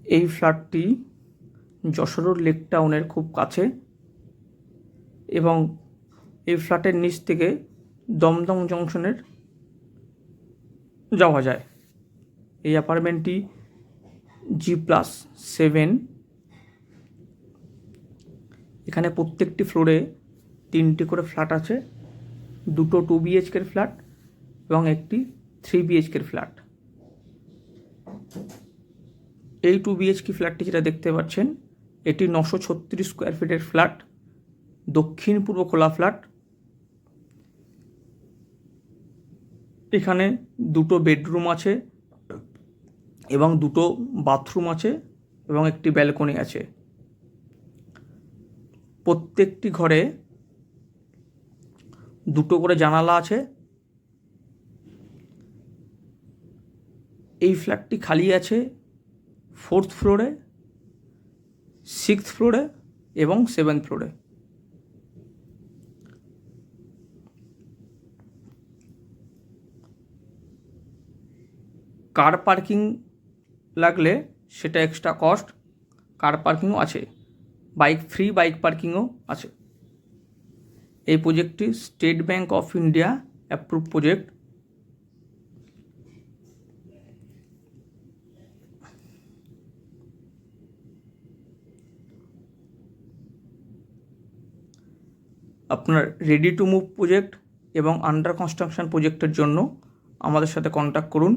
এই ফ্ল্যাটটি যশোর লেক টাউনের খুব কাছে এবং এই ফ্ল্যাটের নিচ থেকে দমদম জংশনের যাওয়া যায়। এই অ্যাপার্টমেন্টটি G+7। এখানে প্রত্যেকটি ফ্লোরে 3টি করে ফ্ল্যাট আছে, 2টো 2 BHK ফ্ল্যাট এবং একটি 3 BHK ফ্ল্যাট। এই 2 BHK ফ্ল্যাটটি যেটা দেখতে পাচ্ছেন এটি 936 স্কোয়ার ফিটের ফ্ল্যাট, দক্ষিণ পূর্ব খোলা ফ্ল্যাট। এখানে 2টো বেডরুম আছে এবং 2টো বাথরুম আছে এবং একটি ব্যালকনি আছে। প্রত্যেকটি ঘরে 2টো করে জানালা আছে। এই ফ্ল্যাটটি খালি আছে 4th ফ্লোরে, 6th ফ্লোরে এবং 7th ফ্লোরে। কার পার্কিং লাগলে সেটা এক্সট্রা কস্ট। কার পার্কিংও আছে, ফ্রি বাইক পার্কিংও আছে। এই প্রজেক্টটি State Bank of India approve project. আপনার রেডি টু মুভ প্রজেক্ট এবং আন্ডার কনস্ট্রাকশন প্রজেক্টের জন্য আমাদের সাথে কন্ট্যাক্ট করুন।